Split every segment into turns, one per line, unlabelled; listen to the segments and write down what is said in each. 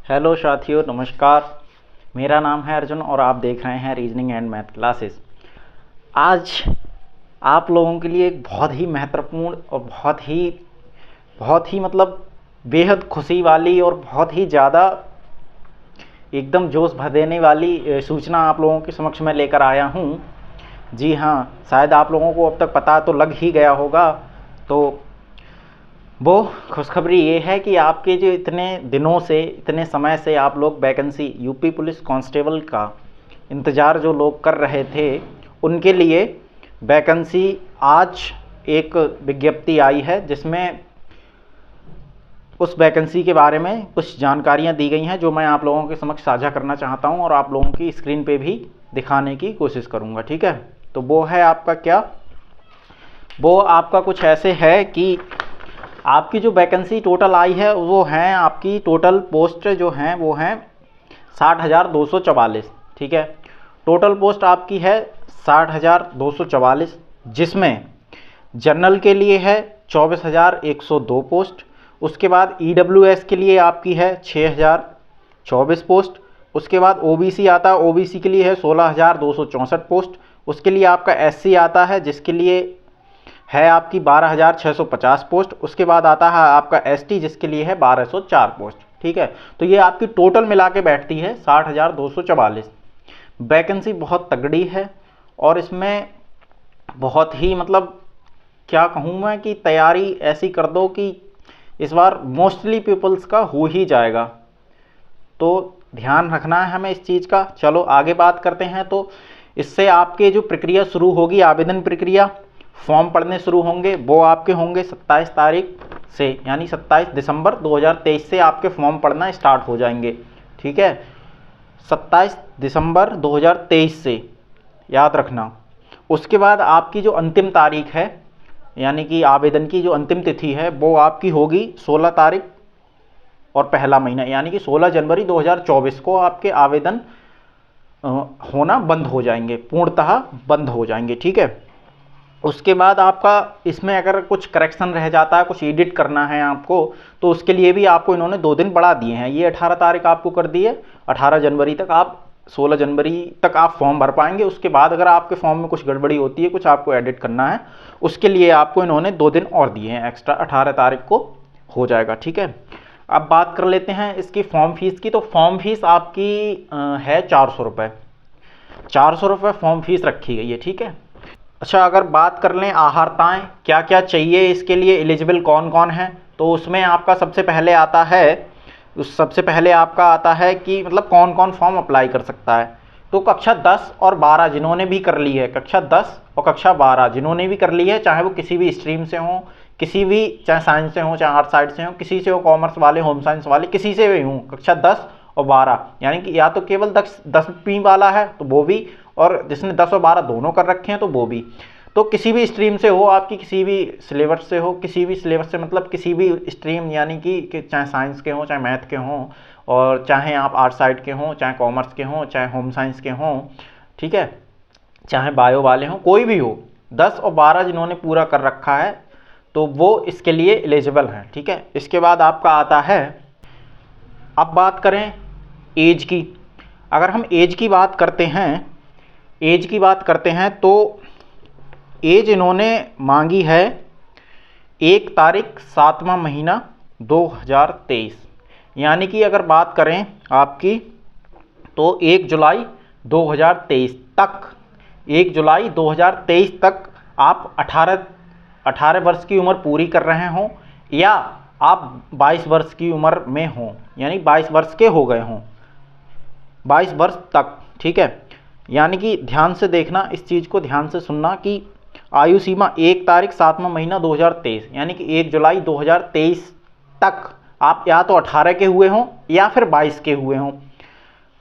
Hello साथियों, नमस्कार। मेरा नाम है अर्जुन और आप देख रहे हैं रीजनिंग एंड मैथ क्लासेस। आज आप लोगों के लिए एक बहुत ही महत्वपूर्ण और बहुत ही मतलब बेहद खुशी वाली और बहुत ही ज़्यादा एकदम जोश भर देने वाली सूचना आप लोगों के समक्ष मैं लेकर आया हूँ। जी हाँ, शायद आप लोगों को अब तक पता तो लग ही गया होगा। तो वो खुशखबरी ये है कि आपके जो इतने समय से आप लोग वैकेंसी यूपी पुलिस कांस्टेबल का इंतज़ार जो लोग कर रहे थे, उनके लिए वैकेंसी आज एक विज्ञप्ति आई है, जिसमें उस वैकेंसी के बारे में कुछ जानकारियां दी गई हैं जो मैं आप लोगों के समक्ष साझा करना चाहता हूं और आप लोगों की स्क्रीन पे भी दिखाने की कोशिश करूंगा। ठीक है, तो वो है आपका क्या, वो आपका कुछ ऐसे है कि आपकी जो वैकेंसी टोटल आई है वो हैं, आपकी टोटल पोस्ट जो हैं वो हैं 60,244। ठीक है, टोटल पोस्ट आपकी है 60,244, जिसमें जनरल के लिए है 24,102 पोस्ट। उसके बाद ईडब्ल्यूएस के लिए आपकी है 6,024 पोस्ट। उसके बाद ओबीसी आता है, ओबीसी के लिए है 16,264 पोस्ट। उसके लिए आपका एससी आता है, जिसके लिए है आपकी 12,650 पोस्ट। उसके बाद आता है आपका एसटी, जिसके लिए है 1,204 पोस्ट। ठीक है, तो ये आपकी टोटल मिला के बैठती है 60,244। वैकेंसी बहुत तगड़ी है और इसमें बहुत ही मतलब क्या कहूँ मैं कि तैयारी ऐसी कर दो कि इस बार मोस्टली पीपल्स का हो ही जाएगा। तो ध्यान रखना है हमें इस चीज़ का। चलो आगे बात करते हैं। तो इससे आपके जो प्रक्रिया शुरू होगी, आवेदन प्रक्रिया, फॉर्म पढ़ने शुरू होंगे, वो आपके होंगे 27 तारीख से, यानी 27 दिसंबर 2023 से आपके फॉर्म पढ़ना स्टार्ट हो जाएंगे। ठीक है, 27 दिसंबर 2023 से याद रखना। उसके बाद आपकी जो अंतिम तारीख है, यानी कि आवेदन की जो अंतिम तिथि है, वो आपकी होगी 16 तारीख और पहला महीना, यानी कि 16 जनवरी 2024 को आपके आवेदन होना बंद हो जाएंगे, पूर्णतः बंद हो जाएंगे। ठीक है, उसके बाद आपका इसमें अगर कुछ करेक्शन रह जाता है, कुछ एडिट करना है आपको, तो उसके लिए भी आपको इन्होंने 2 दिन बढ़ा दिए हैं। ये 18 तारीख आपको कर दी है, 18 जनवरी तक आप 16 जनवरी तक आप फॉर्म भर पाएंगे। उसके बाद अगर आपके फॉर्म में कुछ गड़बड़ी होती है, कुछ आपको एडिट करना है, उसके लिए आपको इन्होंने 2 दिन और दिए हैं एक्स्ट्रा, 18 तारीख को हो जाएगा। ठीक है, अब बात कर लेते हैं इसकी फॉर्म फीस की। तो फॉर्म फीस आपकी है 400 रुपये। 400 रुपये फॉर्म फीस रखी गई है। ठीक है, अच्छा अगर बात कर लें आहारताएँ क्या क्या चाहिए इसके लिए, एलिजिबल कौन कौन है, तो उसमें आपका सबसे पहले आपका आता है कि मतलब कौन कौन फॉर्म अप्लाई कर सकता है। तो कक्षा 10 और 12 जिन्होंने भी कर ली है, कक्षा 10 और कक्षा 12 जिन्होंने भी कर ली है, चाहे वो किसी भी स्ट्रीम से हों, किसी भी, चाहे साइंस से हों, चाहे आर्ट साइड से हों, किसी से हो, कॉमर्स वाले, होम साइंस वाले, किसी से भी हों, कक्षा 10 और 12, यानी कि या तो केवल 10वीं वाला है तो वो भी, और जिसने 10 और 12 दोनों कर रखे हैं तो वो भी। तो किसी भी स्ट्रीम से हो, आपकी किसी भी सिलेबस से हो, किसी भी सिलेबस से मतलब किसी भी स्ट्रीम, यानी कि चाहे साइंस के हों, चाहे मैथ के हों, और चाहे आप आर्ट साइड के हों, चाहे कॉमर्स के हों, चाहे होम साइंस के हों, ठीक है, चाहे बायो वाले हों, कोई भी हो, 10 और 12 जिन्होंने पूरा कर रखा है तो वो इसके लिए एलिजिबल हैं। ठीक है, इसके बाद आपका आता है, अब बात करें एज की। अगर हम एज की बात करते हैं तो एज इन्होंने मांगी है 1 तारीख 7वां महीना 2023, यानी कि अगर बात करें आपकी तो 1 जुलाई 2023 तक, 1 जुलाई 2023 तक आप 18 वर्ष की उम्र पूरी कर रहे हों, या आप 22 वर्ष की उम्र में हों, यानी 22 वर्ष के हो गए हों, 22 वर्ष तक। ठीक है, यानी कि ध्यान से देखना, इस चीज़ को ध्यान से सुनना कि आयु सीमा 1 तारीख 7वां महीना 2023, यानी कि 1 जुलाई 2023 तक आप या तो 18 के हुए हों या फिर 22 के हुए हों,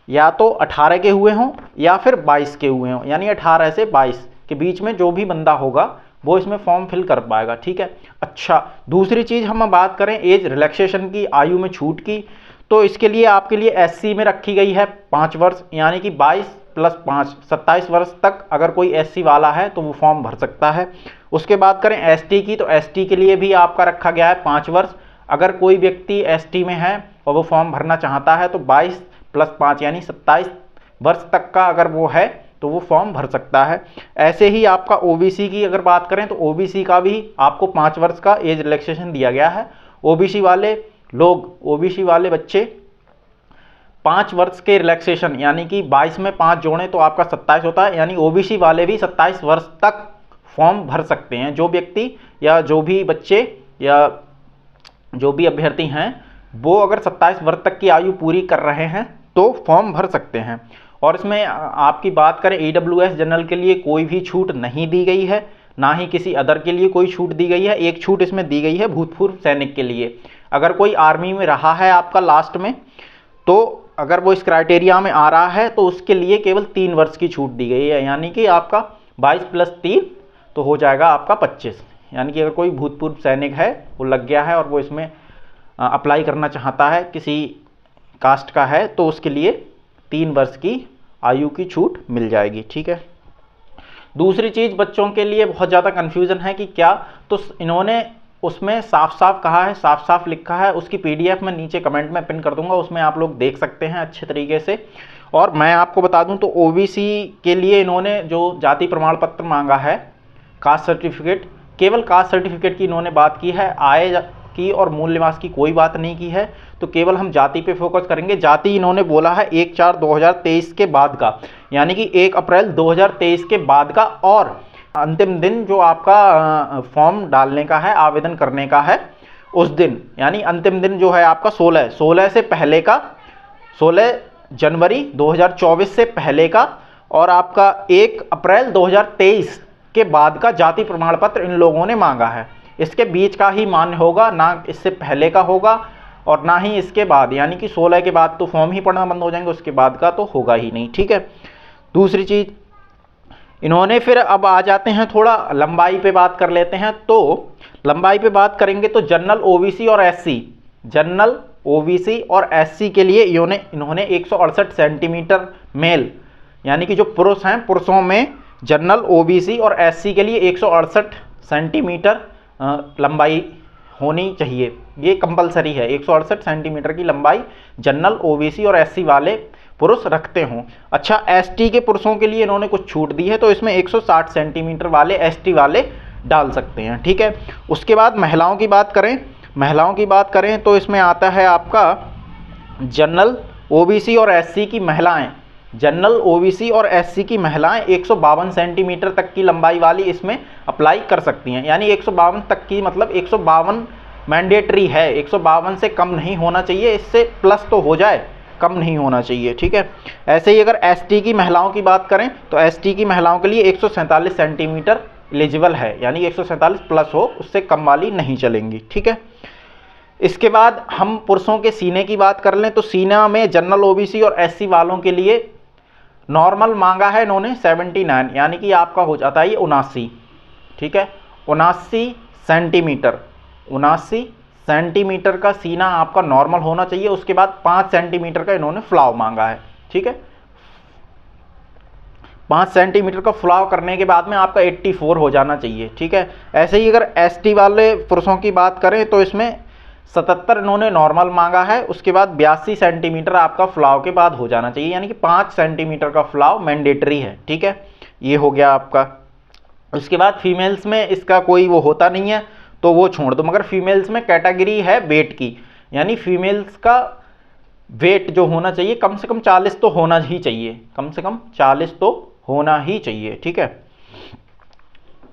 या तो 18 के हुए हों या फिर 22 के हुए हों, यानी 18 से 22 के बीच में जो भी बंदा होगा वो इसमें फॉर्म फिल कर पाएगा। ठीक है, अच्छा दूसरी चीज़ हम बात करें एज रिलैक्सेशन की, आयु में छूट की, तो इसके लिए आपके लिए एससी में रखी गई है 5 वर्ष, यानी कि 22 + 5 27 वर्ष तक अगर कोई एससी वाला है तो वो फॉर्म भर सकता है। उसके बाद करें एसटी की, तो एसटी के लिए भी आपका रखा गया है 5 वर्ष। अगर कोई व्यक्ति एसटी में है और वो फॉर्म भरना चाहता है तो 22 + 5 यानी 27 वर्ष तक का अगर वो है तो वो फॉर्म भर सकता है। ऐसे ही आपका ओबीसी की अगर बात करें तो ओबीसी का भी आपको 5 वर्ष का एज रिलैक्सेशन दिया गया है। ओबीसी वाले लोग, ओबीसी वाले बच्चे 5 वर्ष के रिलैक्सेशन यानी कि 22 में 5 जोड़ें तो आपका 27 होता है, यानी ओबीसी वाले भी 27 वर्ष तक फॉर्म भर सकते हैं। जो व्यक्ति या जो भी बच्चे या जो भी अभ्यर्थी हैं वो अगर 27 वर्ष तक की आयु पूरी कर रहे हैं तो फॉर्म भर सकते हैं। और इसमें आपकी बात करें ईडब्ल्यूएस जनरल के लिए कोई भी छूट नहीं दी गई है, ना ही किसी अदर के लिए कोई छूट दी गई है। एक छूट इसमें दी गई है भूतपूर्व सैनिक के लिए। अगर कोई आर्मी में रहा है आपका लास्ट में, तो अगर वो इस क्राइटेरिया में आ रहा है तो उसके लिए केवल 3 वर्ष की छूट दी गई है, यानी कि आपका 22 + 3 तो हो जाएगा आपका 25। यानी कि अगर कोई भूतपूर्व सैनिक है, वो लग गया है और वो इसमें अप्लाई करना चाहता है, किसी कास्ट का है, तो उसके लिए 3 वर्ष की आयु की छूट मिल जाएगी। ठीक है। दूसरी चीज़ बच्चों के लिए बहुत ज़्यादा कन्फ्यूज़न है कि क्या, तो इन्होंने उसमें साफ साफ कहा है, साफ साफ लिखा है। उसकी पीडीएफ मैं नीचे कमेंट में पिन कर दूंगा, उसमें आप लोग देख सकते हैं अच्छे तरीके से। और मैं आपको बता दूं तो ओबीसी के लिए इन्होंने जो जाति प्रमाण पत्र मांगा है, कास्ट सर्टिफिकेट, केवल कास्ट सर्टिफिकेट की इन्होंने बात की है, आय की और मूल निवास की कोई बात नहीं की है। तो केवल हम जाति पे फोकस करेंगे। जाति इन्होंने बोला है 1/4/2023 के बाद का, यानी कि 1 अप्रैल 2023 के बाद का, और अंतिम दिन जो आपका फॉर्म डालने का है, आवेदन करने का है उस दिन, यानी अंतिम दिन जो है आपका 16 से पहले का, 16 जनवरी 2024 से पहले का, और आपका 1 अप्रैल 2023 के बाद का जाति प्रमाण पत्र इन लोगों ने मांगा है। इसके बीच का ही मान्य होगा, ना इससे पहले का होगा और ना ही इसके बाद, यानी कि 16 के बाद तो फॉर्म ही पढ़ना बंद हो जाएंगे, उसके बाद का तो होगा ही नहीं। ठीक है। दूसरी चीज़ इन्होंने फिर अब आ जाते हैं, थोड़ा लंबाई पे बात कर लेते हैं। तो लंबाई पे बात करेंगे तो जनरल ओबीसी और एससी, जनरल ओबीसी और एससी के लिए इन्होंने 168 सेंटीमीटर मेल, यानी कि जो पुरुष हैं, पुरुषों में जनरल ओबीसी और एससी के लिए 168 सेंटीमीटर लंबाई होनी चाहिए। ये कंपलसरी है, 168 सेंटीमीटर की लंबाई जनरल ओबीसी और एससी वाले पुरुष रखते हों। अच्छा, एसटी के पुरुषों के लिए इन्होंने कुछ छूट दी है, तो इसमें 160 सेंटीमीटर वाले एसटी वाले डाल सकते हैं। ठीक है। उसके बाद महिलाओं की बात करें तो इसमें आता है आपका जनरल ओबीसी और एससी की महिलाएं, जनरल ओबीसी और एससी की महिलाएं 152 सेंटीमीटर तक की लंबाई वाली इसमें अप्लाई कर सकती हैं। यानी 152 तक की, मतलब 152 मैंडेटरी है, 152 से कम नहीं होना चाहिए, इससे प्लस तो हो जाए, कम नहीं होना चाहिए। ठीक है। ऐसे ही अगर एसटी की महिलाओं की बात करें तो एसटी की महिलाओं के लिए 147 सेंटीमीटर एलिजिबल है, यानी 147 प्लस हो, उससे कम वाली नहीं चलेंगी। ठीक है। इसके बाद हम पुरुषों के सीने की बात कर लें तो सीना में जनरल ओबीसी और एससी वालों के लिए नॉर्मल मांगा है इन्होंने 79, यानी कि आपका हो जाता है ये 79। ठीक है। 79 सेंटीमीटर, 79 सेंटीमीटर का सीना आपका नॉर्मल होना चाहिए। उसके बाद 5 सेंटीमीटर का इन्होंने फ्लाव मांगा है। ठीक है। 5 सेंटीमीटर का फ्लाव करने के बाद में आपका 84 हो जाना चाहिए। ठीक है। ऐसे ही अगर एसटी वाले पुरुषों की बात करें तो इसमें 77 इन्होंने नॉर्मल मांगा है। उसके बाद 82 सेंटीमीटर आपका फ्लाव के बाद हो जाना चाहिए, यानी कि 5 सेंटीमीटर का फ्लाव मैंडेटरी है। ठीक है। ये हो गया आपका। उसके बाद फीमेल्स में इसका कोई वो होता नहीं है, तो वो छोड़ दो, मगर फीमेल्स में कैटेगरी है वेट की, यानी फीमेल्स का वेट जो होना चाहिए कम से कम 40 तो होना ही चाहिए, कम से कम 40 तो होना ही चाहिए। ठीक है।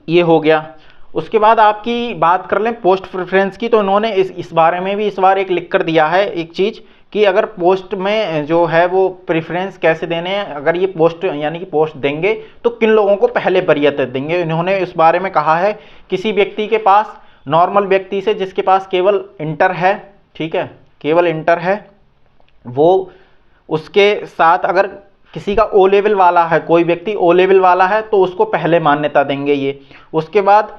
ये हो गया। उसके बाद आपकी बात कर लें पोस्ट प्रेफरेंस की, तो इन्होंने इस बारे में भी इस बार एक लिख कर दिया है एक चीज़ कि अगर पोस्ट में जो है वो प्रेफरेंस कैसे देने हैं, अगर ये पोस्ट यानी कि पोस्ट देंगे तो किन लोगों को पहले वरीयता देंगे। इन्होंने इस बारे में कहा है किसी व्यक्ति के पास, नॉर्मल व्यक्ति से जिसके पास केवल इंटर है, ठीक है, केवल इंटर है, वो उसके साथ अगर किसी का ओ लेवल वाला है, कोई व्यक्ति ओ लेवल वाला है तो उसको पहले मान्यता देंगे ये। उसके बाद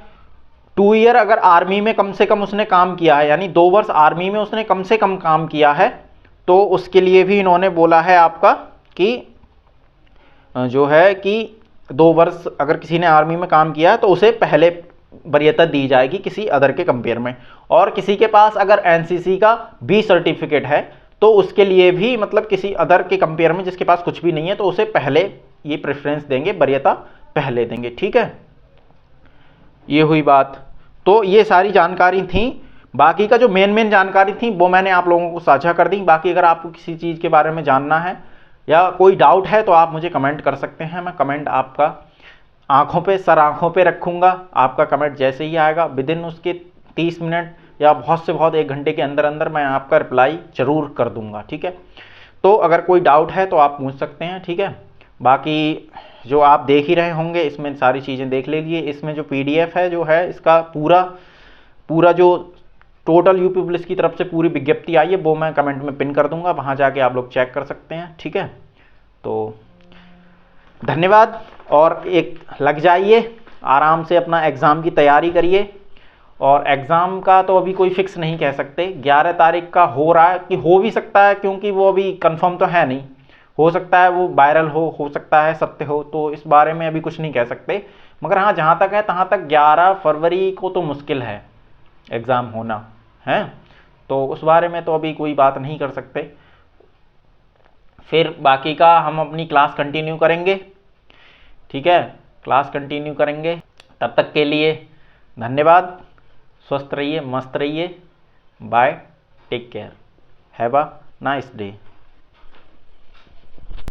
2 ईयर अगर आर्मी में कम से कम उसने काम किया है, यानी 2 वर्ष आर्मी में उसने कम से कम काम किया है, तो उसके लिए भी इन्होंने बोला है आपका कि जो है कि 2 वर्ष अगर किसी ने आर्मी में काम किया है तो उसे पहले वरीयता दी जाएगी किसी अदर के कंपेयर में। और किसी के पास अगर एनसीसी का बी सर्टिफिकेट है तो उसके लिए भी मतलब किसी अदर के कंपेयर में जिसके पास कुछ भी नहीं है तो उसे पहले ये प्रेफरेंस देंगे, वरीयता पहले देंगे। ठीक है, ये हुई बात। तो ये सारी जानकारी थी, बाकी का जो मेन जानकारी थी वो मैंने आप लोगों को साझा कर दी। बाकी अगर आपको किसी चीज़ के बारे में जानना है या कोई डाउट है तो आप मुझे कमेंट कर सकते हैं। मैं कमेंट आपका आंखों पे सर आंखों पे रखूँगा। आपका कमेंट जैसे ही आएगा विदिन उसके 30 मिनट या बहुत से बहुत 1 घंटे के अंदर अंदर मैं आपका रिप्लाई ज़रूर कर दूँगा। ठीक है, तो अगर कोई डाउट है तो आप पूछ सकते हैं। ठीक है, बाकी जो आप देख ही रहे होंगे इसमें सारी चीज़ें देख लीजिए। इसमें जो PDF है जो है इसका पूरा जो टोटल यूपी पुलिस की तरफ से पूरी विज्ञप्ति आई है वो मैं कमेंट में पिन कर दूंगा, वहाँ जाके आप लोग चेक कर सकते हैं। ठीक है, तो धन्यवाद। और एक लग जाइए, आराम से अपना एग्ज़ाम की तैयारी करिए। और एग्ज़ाम का तो अभी कोई फिक्स नहीं कह सकते, 11 तारीख का हो रहा है कि हो भी सकता है, क्योंकि वो अभी कंफर्म तो है नहीं। हो सकता है वो वायरल हो सकता है सत्य हो, तो इस बारे में अभी कुछ नहीं कह सकते। मगर हाँ, जहाँ तक है तहाँ तक 11 फरवरी को तो मुश्किल है एग्ज़ाम होना है, तो उस बारे में तो अभी कोई बात नहीं कर सकते। फिर बाकी का हम अपनी क्लास कंटिन्यू करेंगे। ठीक है, क्लास कंटिन्यू करेंगे। तब तक के लिए धन्यवाद। स्वस्थ रहिए, मस्त रहिए। Bye, take care, have a nice day.